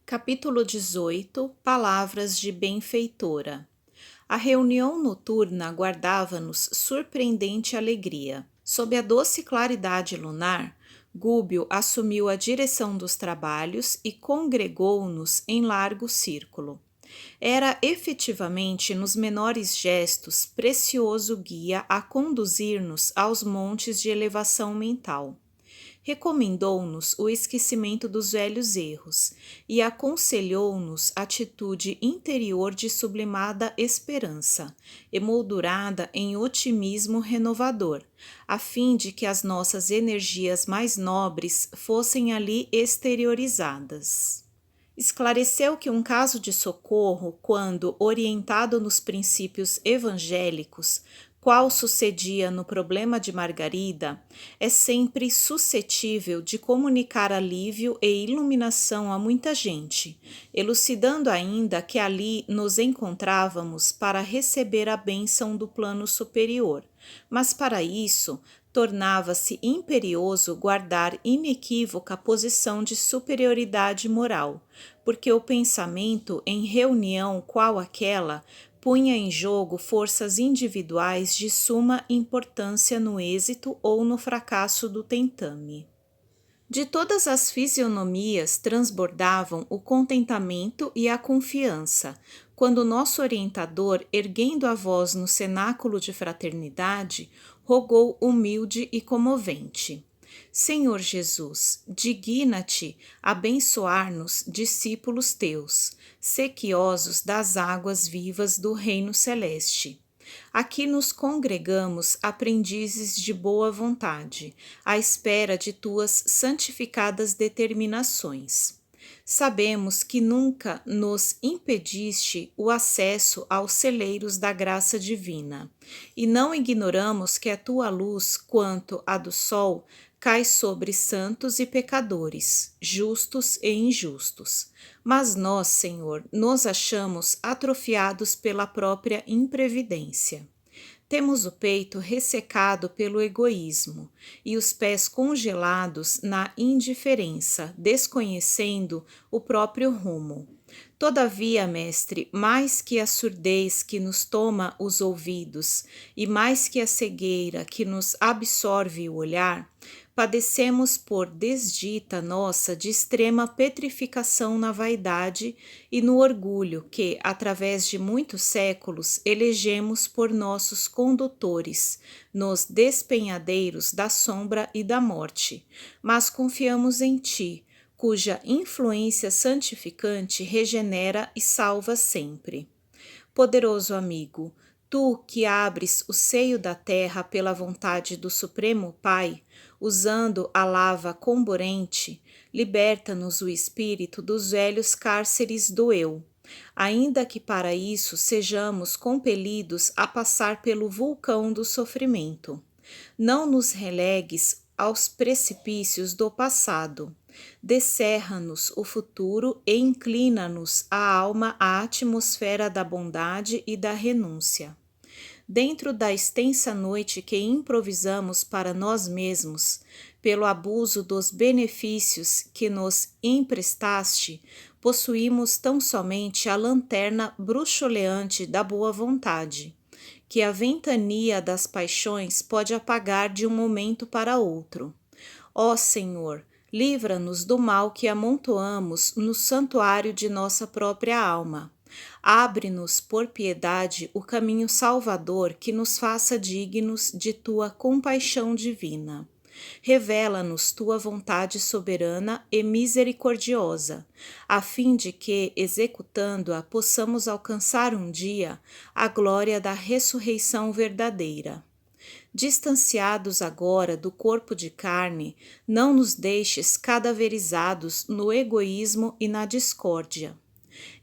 Capítulo 18. Palavras de benfeitora. A reunião noturna guardava-nos surpreendente alegria. Sob a doce claridade lunar, Gúbio assumiu a direção dos trabalhos e congregou-nos em largo círculo. Era efetivamente nos menores gestos precioso guia a conduzir-nos aos montes de elevação mental. Recomendou-nos o esquecimento dos velhos erros e aconselhou-nos atitude interior de sublimada esperança, emoldurada em otimismo renovador, a fim de que as nossas energias mais nobres fossem ali exteriorizadas. Esclareceu que um caso de socorro, quando orientado nos princípios evangélicos, qual sucedia no problema de Margarida, é sempre suscetível de comunicar alívio e iluminação a muita gente, elucidando ainda que ali nos encontrávamos para receber a bênção do plano superior, mas para isso tornava-se imperioso guardar inequívoca posição de superioridade moral, porque o pensamento em reunião qual aquela punha em jogo forças individuais de suma importância no êxito ou no fracasso do tentame. De todas as fisionomias transbordavam o contentamento e a confiança, quando nosso orientador, erguendo a voz no cenáculo de fraternidade, rogou humilde e comovente: Senhor Jesus, digna-te abençoar-nos, discípulos teus, sequiosos das águas vivas do reino celeste. Aqui nos congregamos aprendizes de boa vontade, à espera de tuas santificadas determinações. Sabemos que nunca nos impediste o acesso aos celeiros da graça divina, e não ignoramos que a tua luz, quanto a do sol, cai sobre santos e pecadores, justos e injustos. Mas nós, Senhor, nos achamos atrofiados pela própria imprevidência. Temos o peito ressecado pelo egoísmo e os pés congelados na indiferença, desconhecendo o próprio rumo. Todavia, mestre, mais que a surdez que nos toma os ouvidos e mais que a cegueira que nos absorve o olhar, padecemos por desdita nossa de extrema petrificação na vaidade e no orgulho que, através de muitos séculos, elegemos por nossos condutores nos despenhadeiros da sombra e da morte, mas confiamos em ti, cuja influência santificante regenera e salva sempre. Poderoso amigo, tu que abres o seio da terra pela vontade do Supremo Pai, usando a lava comburente, liberta-nos o espírito dos velhos cárceres do eu, ainda que para isso sejamos compelidos a passar pelo vulcão do sofrimento. Não nos relegues aos precipícios do passado. Descerra-nos o futuro e inclina-nos a alma à atmosfera da bondade e da renúncia. Dentro da extensa noite que improvisamos para nós mesmos, pelo abuso dos benefícios que nos emprestaste, possuímos tão somente a lanterna bruxuleante da boa vontade, que a ventania das paixões pode apagar de um momento para outro. Ó Senhor, livra-nos do mal que amontoamos no santuário de nossa própria alma. Abre-nos por piedade o caminho salvador que nos faça dignos de tua compaixão divina. Revela-nos tua vontade soberana e misericordiosa, a fim de que, executando-a, possamos alcançar um dia a glória da ressurreição verdadeira. Distanciados agora do corpo de carne, não nos deixes cadaverizados no egoísmo e na discórdia.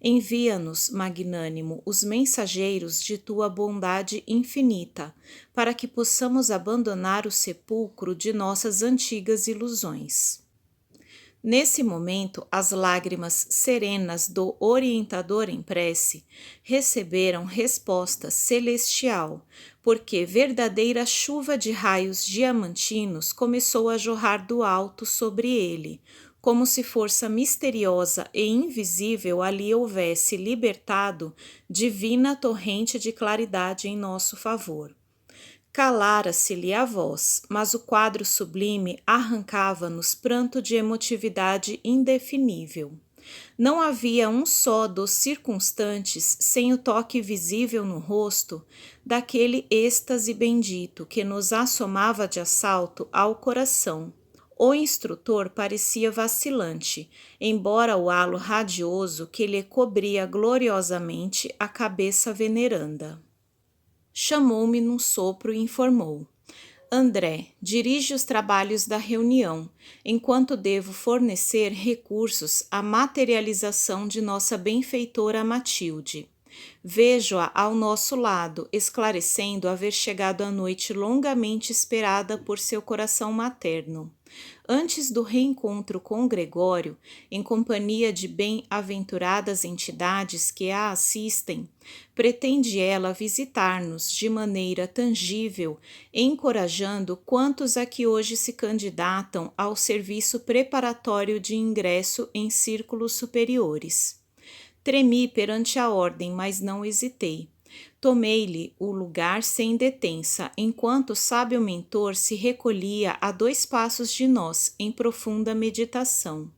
Envia-nos, magnânimo, os mensageiros de tua bondade infinita, para que possamos abandonar o sepulcro de nossas antigas ilusões. Nesse momento, as lágrimas serenas do orientador em prece receberam resposta celestial, porque verdadeira chuva de raios diamantinos começou a jorrar do alto sobre ele, como se força misteriosa e invisível ali houvesse libertado divina torrente de claridade em nosso favor. Calara-se-lhe a voz, mas o quadro sublime arrancava-nos pranto de emotividade indefinível. Não havia um só dos circunstantes sem o toque visível no rosto daquele êxtase bendito que nos assomava de assalto ao coração. O instrutor parecia vacilante, embora o halo radioso que lhe cobria gloriosamente a cabeça veneranda. Chamou-me num sopro e informou: André, dirige os trabalhos da reunião, enquanto devo fornecer recursos à materialização de nossa benfeitora Matilde. Vejo-a ao nosso lado, esclarecendo haver chegado a noite longamente esperada por seu coração materno. Antes do reencontro com Gregório, em companhia de bem-aventuradas entidades que a assistem, pretende ela visitar-nos de maneira tangível, encorajando quantos a que hoje se candidatam ao serviço preparatório de ingresso em círculos superiores. Tremi perante a ordem, mas não hesitei. Tomei-lhe o lugar sem detença, enquanto o sábio mentor se recolhia a 2 passos de nós, em profunda meditação.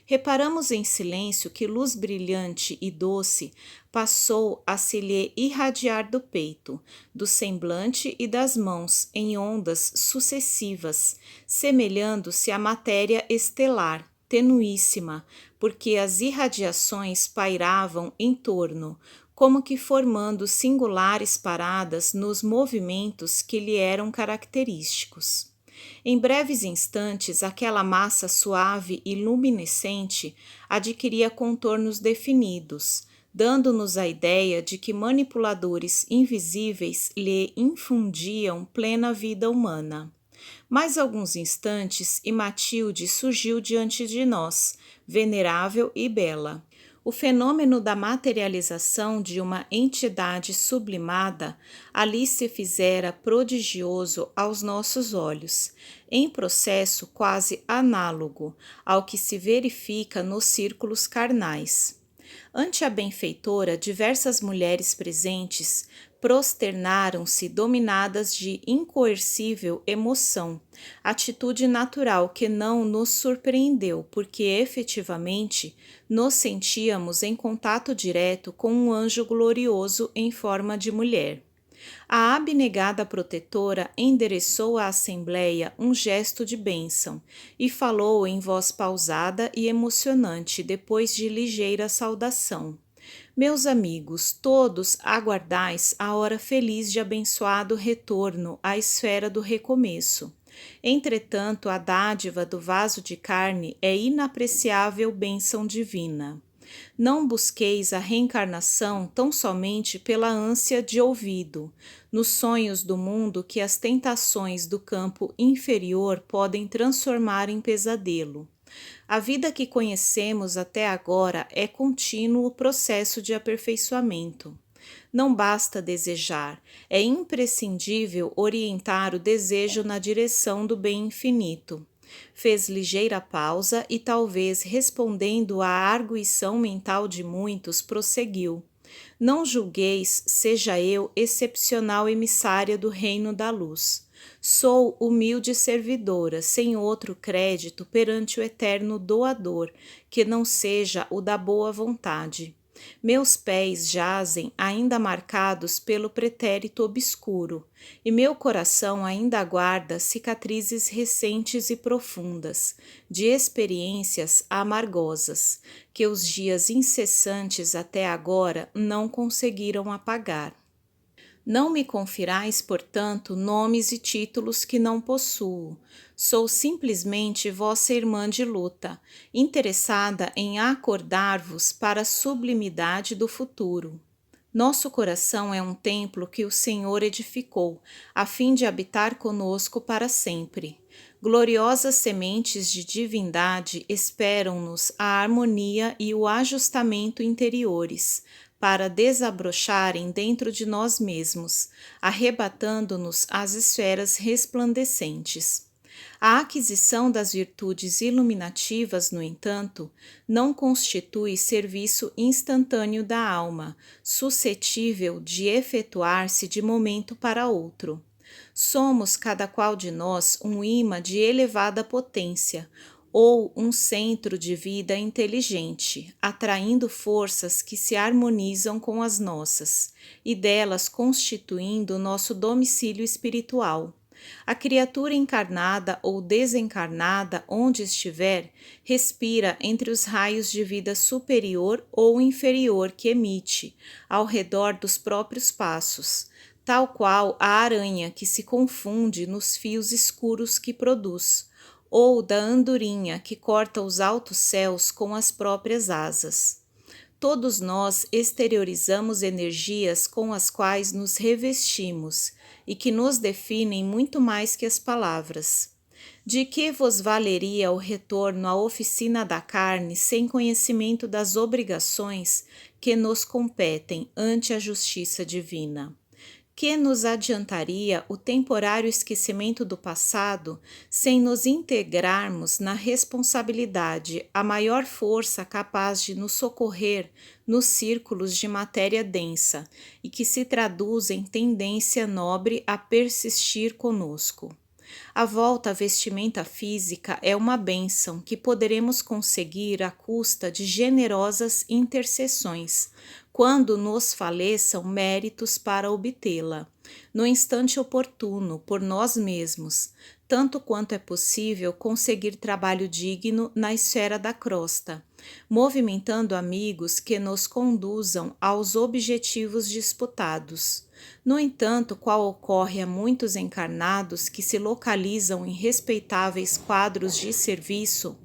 Reparamos em silêncio que luz brilhante e doce passou a se lhe irradiar do peito, do semblante e das mãos em ondas sucessivas, semelhando-se à matéria estelar, tenuíssima, porque as irradiações pairavam em torno, como que formando singulares paradas nos movimentos que lhe eram característicos. Em breves instantes, aquela massa suave e luminescente adquiria contornos definidos, dando-nos a ideia de que manipuladores invisíveis lhe infundiam plena vida humana. Mais alguns instantes e Matilde surgiu diante de nós, venerável e bela. O fenômeno da materialização de uma entidade sublimada ali se fizera prodigioso aos nossos olhos, em processo quase análogo ao que se verifica nos círculos carnais. Ante a benfeitora, diversas mulheres presentes prosternaram-se dominadas de incoercível emoção, atitude natural que não nos surpreendeu, porque efetivamente nos sentíamos em contato direto com um anjo glorioso em forma de mulher. A abnegada protetora endereçou à assembleia um gesto de bênção e falou em voz pausada e emocionante depois de ligeira saudação. Meus amigos, todos aguardais a hora feliz de abençoado retorno à esfera do recomeço. Entretanto, a dádiva do vaso de carne é inapreciável bênção divina. Não busqueis a reencarnação tão somente pela ânsia de ouvido, nos sonhos do mundo que as tentações do campo inferior podem transformar em pesadelo. A vida que conhecemos até agora é contínuo processo de aperfeiçoamento. Não basta desejar, é imprescindível orientar o desejo na direção do bem infinito. Fez ligeira pausa e, talvez respondendo à arguição mental de muitos, prosseguiu. Não julgueis seja eu excepcional emissária do reino da luz. Sou humilde servidora, sem outro crédito perante o eterno doador, que não seja o da boa vontade. Meus pés jazem ainda marcados pelo pretérito obscuro, e meu coração ainda aguarda cicatrizes recentes e profundas, de experiências amargosas, que os dias incessantes até agora não conseguiram apagar. Não me confirais, portanto, nomes e títulos que não possuo. Sou simplesmente vossa irmã de luta, interessada em acordar-vos para a sublimidade do futuro. Nosso coração é um templo que o Senhor edificou, a fim de habitar conosco para sempre. Gloriosas sementes de divindade esperam-nos a harmonia e o ajustamento interiores, para desabrocharem dentro de nós mesmos, arrebatando-nos às esferas resplandecentes. A aquisição das virtudes iluminativas, no entanto, não constitui serviço instantâneo da alma, suscetível de efetuar-se de momento para outro. Somos cada qual de nós um imã de elevada potência, ou um centro de vida inteligente, atraindo forças que se harmonizam com as nossas, e delas constituindo nosso domicílio espiritual. A criatura encarnada ou desencarnada, onde estiver, respira entre os raios de vida superior ou inferior que emite, ao redor dos próprios passos, tal qual a aranha que se confunde nos fios escuros que produz, ou da andorinha que corta os altos céus com as próprias asas. Todos nós exteriorizamos energias com as quais nos revestimos e que nos definem muito mais que as palavras. De que vos valeria o retorno à oficina da carne sem conhecimento das obrigações que nos competem ante a justiça divina? Que nos adiantaria o temporário esquecimento do passado sem nos integrarmos na responsabilidade, a maior força capaz de nos socorrer nos círculos de matéria densa e que se traduz em tendência nobre a persistir conosco? A volta à vestimenta física é uma bênção que poderemos conseguir à custa de generosas intercessões, quando nos faleçam méritos para obtê-la, no instante oportuno, por nós mesmos, tanto quanto é possível conseguir trabalho digno na esfera da crosta, movimentando amigos que nos conduzam aos objetivos disputados. No entanto, qual ocorre a muitos encarnados que se localizam em respeitáveis quadros de serviço,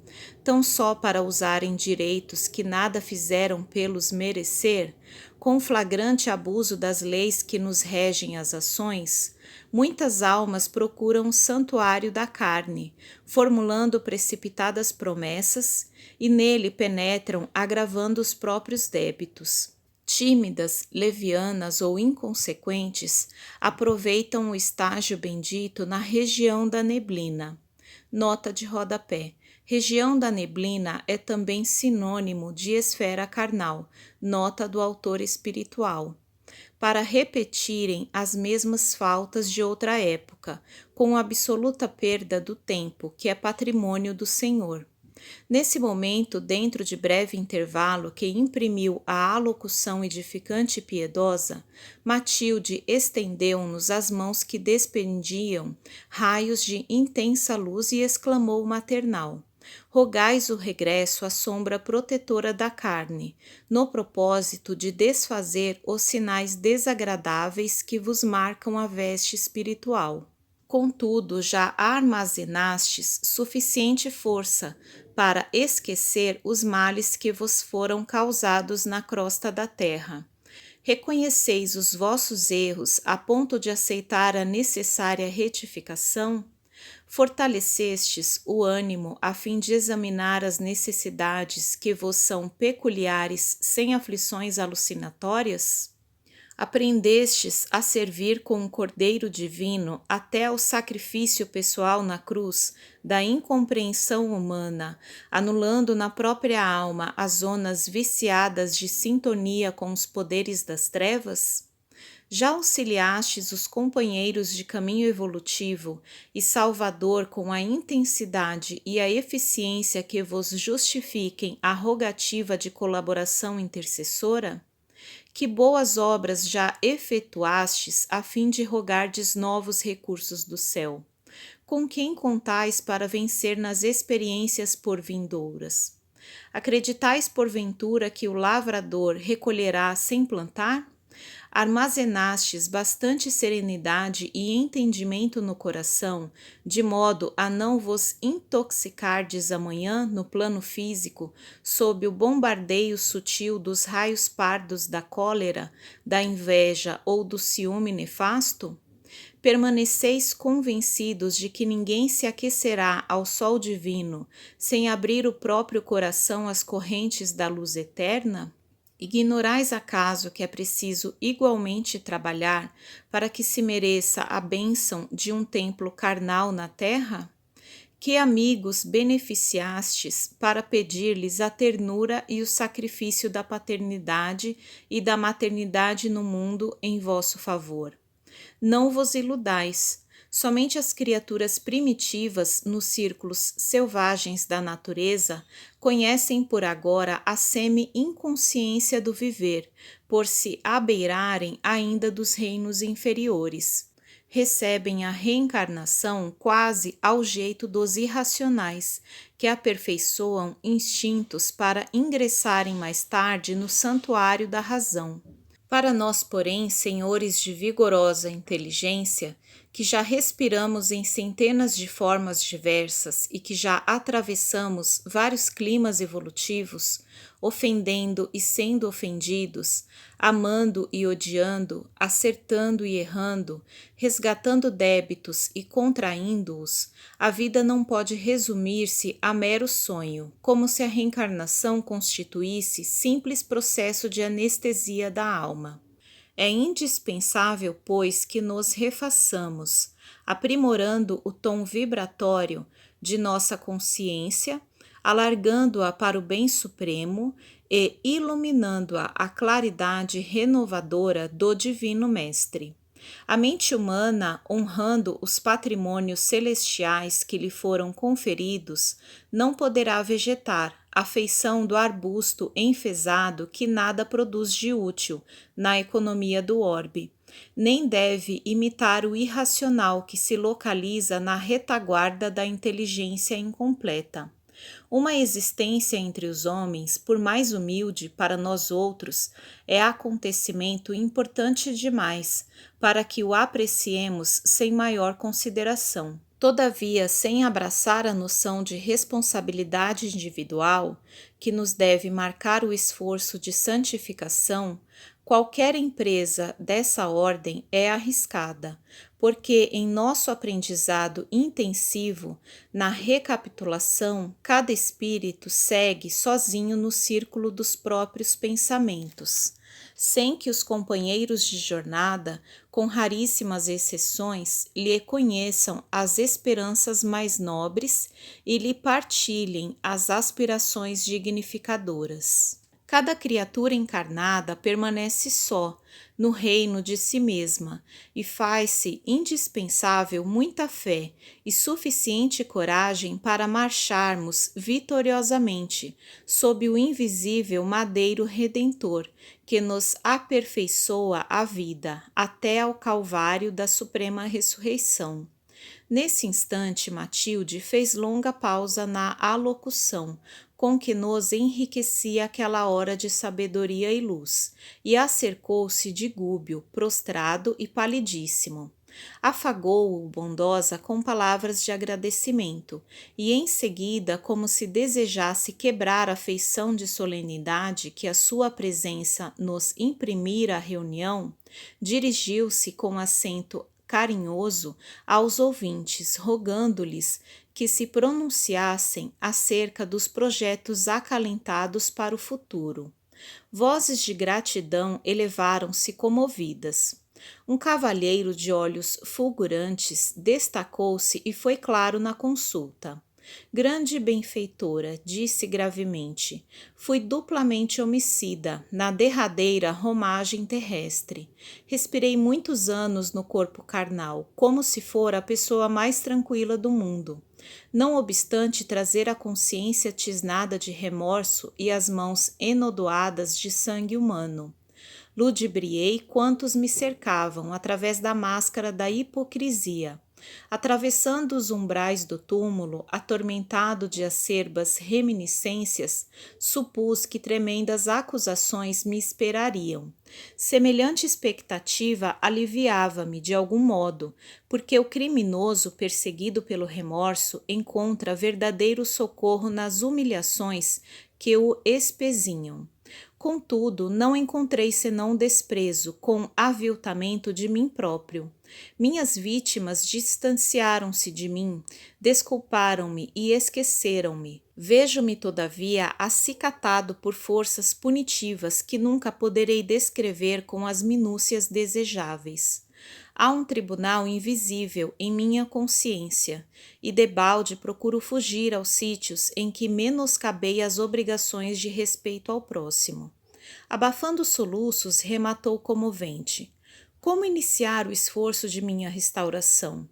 tão só para usarem direitos que nada fizeram pelos merecer, com flagrante abuso das leis que nos regem as ações, muitas almas procuram o santuário da carne, formulando precipitadas promessas, e nele penetram agravando os próprios débitos. Tímidas, levianas ou inconsequentes, aproveitam o estágio bendito na região da neblina. Nota de rodapé. Região da neblina é também sinônimo de esfera carnal, nota do autor espiritual, para repetirem as mesmas faltas de outra época, com absoluta perda do tempo, que é patrimônio do Senhor. Nesse momento, dentro de breve intervalo que imprimiu a alocução edificante e piedosa, Matilde estendeu-nos as mãos que despendiam raios de intensa luz e exclamou maternal: rogais o regresso à sombra protetora da carne, no propósito de desfazer os sinais desagradáveis que vos marcam a veste espiritual. Contudo, já armazenastes suficiente força para esquecer os males que vos foram causados na crosta da terra. Reconheceis os vossos erros a ponto de aceitar a necessária retificação? Fortalecestes o ânimo a fim de examinar as necessidades que vos são peculiares sem aflições alucinatórias? Aprendestes a servir com o Cordeiro Divino até ao sacrifício pessoal na cruz da incompreensão humana, anulando na própria alma as zonas viciadas de sintonia com os poderes das trevas? Já auxiliastes os companheiros de caminho evolutivo e salvador com a intensidade e a eficiência que vos justifiquem a rogativa de colaboração intercessora? Que boas obras já efetuastes a fim de rogardes novos recursos do céu? Com quem contais para vencer nas experiências por vindouras? Acreditais porventura que o lavrador recolherá sem plantar? Armazenastes bastante serenidade e entendimento no coração, de modo a não vos intoxicardes amanhã no plano físico, sob o bombardeio sutil dos raios pardos da cólera, da inveja ou do ciúme nefasto? Permaneceis convencidos de que ninguém se aquecerá ao sol divino sem abrir o próprio coração às correntes da luz eterna? Ignorais acaso que é preciso igualmente trabalhar para que se mereça a bênção de um templo carnal na terra? Que amigos beneficiastes para pedir-lhes a ternura e o sacrifício da paternidade e da maternidade no mundo em vosso favor. Não vos iludais. Somente as criaturas primitivas nos círculos selvagens da natureza conhecem por agora a semi-inconsciência do viver, por se abeirarem ainda dos reinos inferiores. Recebem a reencarnação quase ao jeito dos irracionais, que aperfeiçoam instintos para ingressarem mais tarde no santuário da razão. Para nós, porém, senhores de vigorosa inteligência, que já respiramos em centenas de formas diversas e que já atravessamos vários climas evolutivos, ofendendo e sendo ofendidos, amando e odiando, acertando e errando, resgatando débitos e contraindo-os, a vida não pode resumir-se a mero sonho, como se a reencarnação constituísse simples processo de anestesia da alma. É indispensável, pois, que nos refaçamos, aprimorando o tom vibratório de nossa consciência, alargando-a para o bem supremo e iluminando-a à claridade renovadora do Divino Mestre. A mente humana, honrando os patrimônios celestiais que lhe foram conferidos, não poderá vegetar à feição do arbusto enfezado que nada produz de útil na economia do orbe, nem deve imitar o irracional que se localiza na retaguarda da inteligência incompleta. Uma existência entre os homens, por mais humilde para nós outros, é acontecimento importante demais para que o apreciemos sem maior consideração. Todavia, sem abraçar a noção de responsabilidade individual, que nos deve marcar o esforço de santificação, qualquer empresa dessa ordem é arriscada, porque em nosso aprendizado intensivo, na recapitulação, cada espírito segue sozinho no círculo dos próprios pensamentos, sem que os companheiros de jornada, com raríssimas exceções, lhe conheçam as esperanças mais nobres e lhe partilhem as aspirações dignificadoras. Cada criatura encarnada permanece só, no reino de si mesma, e faz-se indispensável muita fé e suficiente coragem para marcharmos vitoriosamente sob o invisível madeiro redentor que nos aperfeiçoa a vida até ao Calvário da Suprema Ressurreição. Nesse instante, Matilde fez longa pausa na alocução, com que nos enriquecia aquela hora de sabedoria e luz, e acercou-se de Gúbio, prostrado e palidíssimo. Afagou-o bondosa com palavras de agradecimento, e em seguida, como se desejasse quebrar a feição de solenidade que a sua presença nos imprimira à reunião, dirigiu-se com acento carinhoso aos ouvintes, rogando-lhes que se pronunciassem acerca dos projetos acalentados para o futuro. Vozes de gratidão elevaram-se comovidas. Um cavalheiro de olhos fulgurantes destacou-se e foi claro na consulta. Grande benfeitora, disse gravemente, fui duplamente homicida na derradeira romagem terrestre. Respirei muitos anos no corpo carnal, como se fora a pessoa mais tranquila do mundo. Não obstante trazer a consciência tisnada de remorso e as mãos enodoadas de sangue humano. Ludibriei quantos me cercavam através da máscara da hipocrisia. Atravessando os umbrais do túmulo, atormentado de acerbas reminiscências, supus que tremendas acusações me esperariam. Semelhante expectativa aliviava-me de algum modo, porque o criminoso perseguido pelo remorso encontra verdadeiro socorro nas humilhações que o espezinham. Contudo, não encontrei senão desprezo com aviltamento de mim próprio. Minhas vítimas distanciaram-se de mim, desculparam-me e esqueceram-me. Vejo-me, todavia, acicatado por forças punitivas que nunca poderei descrever com as minúcias desejáveis. Há um tribunal invisível em minha consciência, e debalde procuro fugir aos sítios em que menoscabei as obrigações de respeito ao próximo. Abafando os soluços, rematou comovente. Como iniciar o esforço de minha restauração?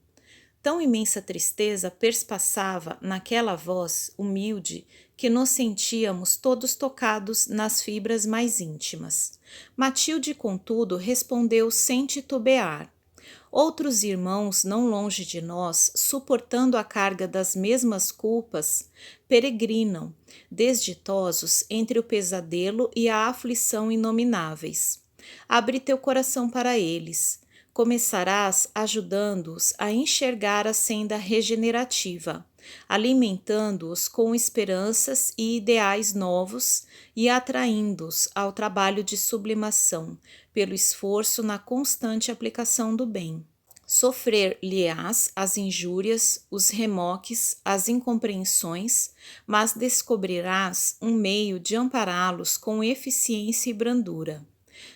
Tão imensa tristeza perspassava naquela voz humilde que nos sentíamos todos tocados nas fibras mais íntimas. Matilde, contudo, respondeu sem titubear. Outros irmãos, não longe de nós, suportando a carga das mesmas culpas, peregrinam, desditosos, entre o pesadelo e a aflição inomináveis. Abre teu coração para eles. Começarás ajudando-os a enxergar a senda regenerativa, alimentando-os com esperanças e ideais novos e atraindo-os ao trabalho de sublimação, pelo esforço na constante aplicação do bem. Sofrer-lhe-ás as injúrias, os remoques, as incompreensões, mas descobrirás um meio de ampará-los com eficiência e brandura.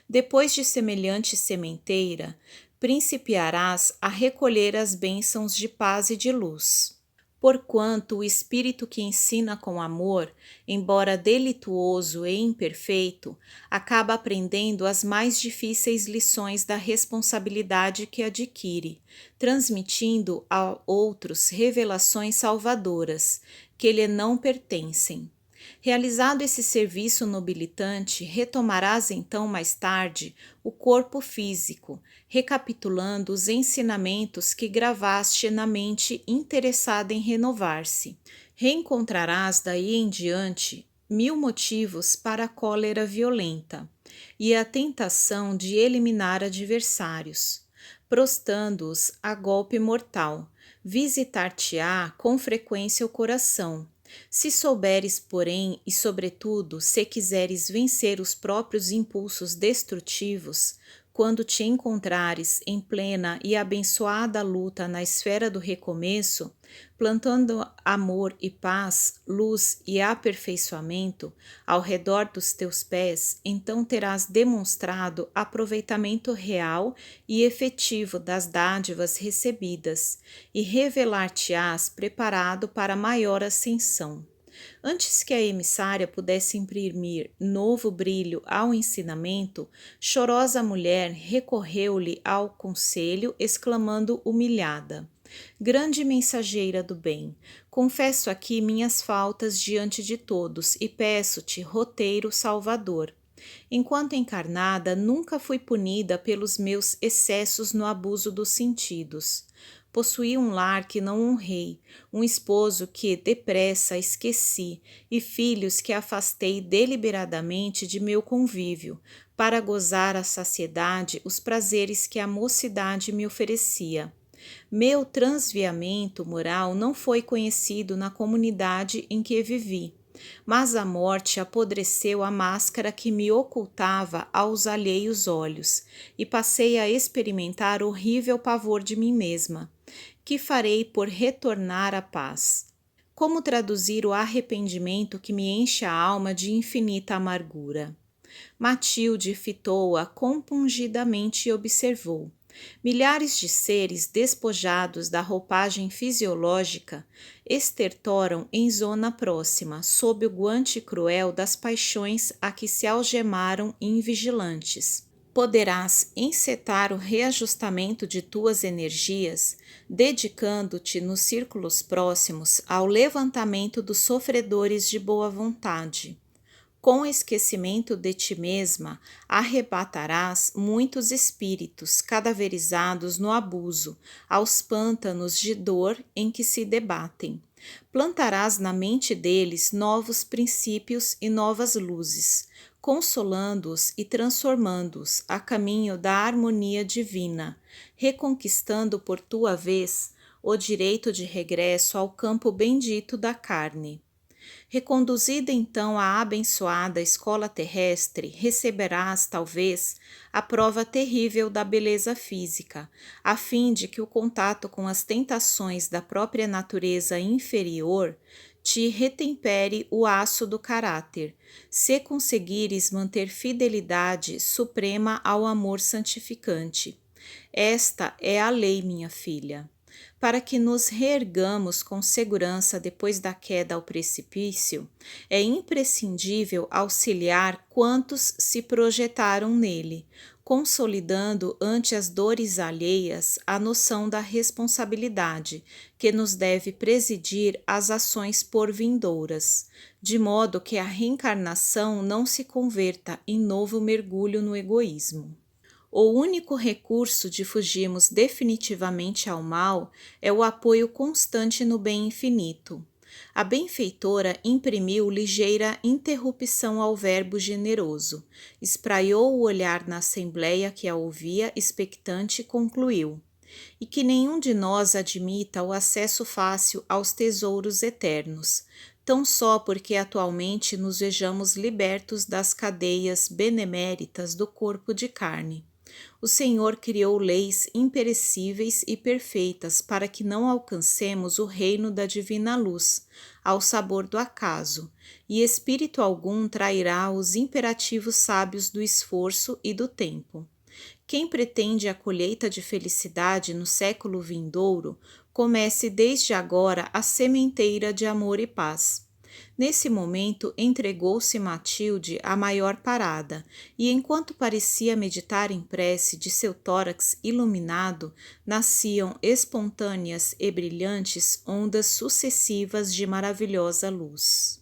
Depois de semelhante sementeira, principiarás a recolher as bênçãos de paz e de luz. Porquanto o espírito que ensina com amor, embora delituoso e imperfeito, acaba aprendendo as mais difíceis lições da responsabilidade que adquire, transmitindo a outros revelações salvadoras, que lhe não pertencem. Realizado esse serviço nobilitante, retomarás então mais tarde o corpo físico, recapitulando os ensinamentos que gravaste na mente interessada em renovar-se. Reencontrarás daí em diante 1000 motivos para a cólera violenta e a tentação de eliminar adversários, prostando-os a golpe mortal. Visitar-te-á com frequência o coração. Se souberes, porém, e sobretudo, se quiseres vencer os próprios impulsos destrutivos, quando te encontrares em plena e abençoada luta na esfera do recomeço, plantando amor e paz, luz e aperfeiçoamento ao redor dos teus pés, então terás demonstrado aproveitamento real e efetivo das dádivas recebidas e revelar-te-ás preparado para maior ascensão. Antes que a emissária pudesse imprimir novo brilho ao ensinamento, chorosa mulher recorreu-lhe ao conselho, exclamando humilhada: Grande mensageira do bem, confesso aqui minhas faltas diante de todos e peço-te, roteiro salvador. Enquanto encarnada, nunca fui punida pelos meus excessos no abuso dos sentidos. Possuí um lar que não honrei, um esposo que depressa esqueci e filhos que afastei deliberadamente de meu convívio, para gozar à saciedade os prazeres que a mocidade me oferecia. Meu transviamento moral não foi conhecido na comunidade em que vivi, mas a morte apodreceu a máscara que me ocultava aos alheios olhos, e passei a experimentar horrível pavor de mim mesma. Que farei por retornar à paz? Como traduzir o arrependimento que me enche a alma de infinita amargura? Matilde fitou-a compungidamente e observou. Milhares de seres despojados da roupagem fisiológica estertoram em zona próxima, sob o guante cruel das paixões a que se algemaram invigilantes. Poderás encetar o reajustamento de tuas energias, dedicando-te nos círculos próximos ao levantamento dos sofredores de boa vontade. Com o esquecimento de ti mesma, arrebatarás muitos espíritos cadaverizados no abuso, aos pântanos de dor em que se debatem. Plantarás na mente deles novos princípios e novas luzes, consolando-os e transformando-os a caminho da harmonia divina, reconquistando por tua vez o direito de regresso ao campo bendito da carne. Reconduzida então à abençoada escola terrestre, receberás, talvez, a prova terrível da beleza física, a fim de que o contato com as tentações da própria natureza inferior te retempere o aço do caráter, se conseguires manter fidelidade suprema ao amor santificante. Esta é a lei, minha filha. Para que nos reergamos com segurança depois da queda ao precipício, é imprescindível auxiliar quantos se projetaram nele, consolidando ante as dores alheias a noção da responsabilidade que nos deve presidir às ações por vindouras, de modo que a reencarnação não se converta em novo mergulho no egoísmo. O único recurso de fugirmos definitivamente ao mal é o apoio constante no bem infinito. A benfeitora imprimiu ligeira interrupção ao verbo generoso, espraiou o olhar na assembleia que a ouvia expectante e concluiu: e que nenhum de nós admita o acesso fácil aos tesouros eternos, tão só porque atualmente nos vejamos libertos das cadeias beneméritas do corpo de carne. O Senhor criou leis imperecíveis e perfeitas para que não alcancemos o reino da divina luz, ao sabor do acaso, e espírito algum trairá os imperativos sábios do esforço e do tempo. Quem pretende a colheita de felicidade no século vindouro, comece desde agora a sementeira de amor e paz. Nesse momento, entregou-se Matilde à maior parada, e enquanto parecia meditar em prece de seu tórax iluminado, nasciam espontâneas e brilhantes ondas sucessivas de maravilhosa luz.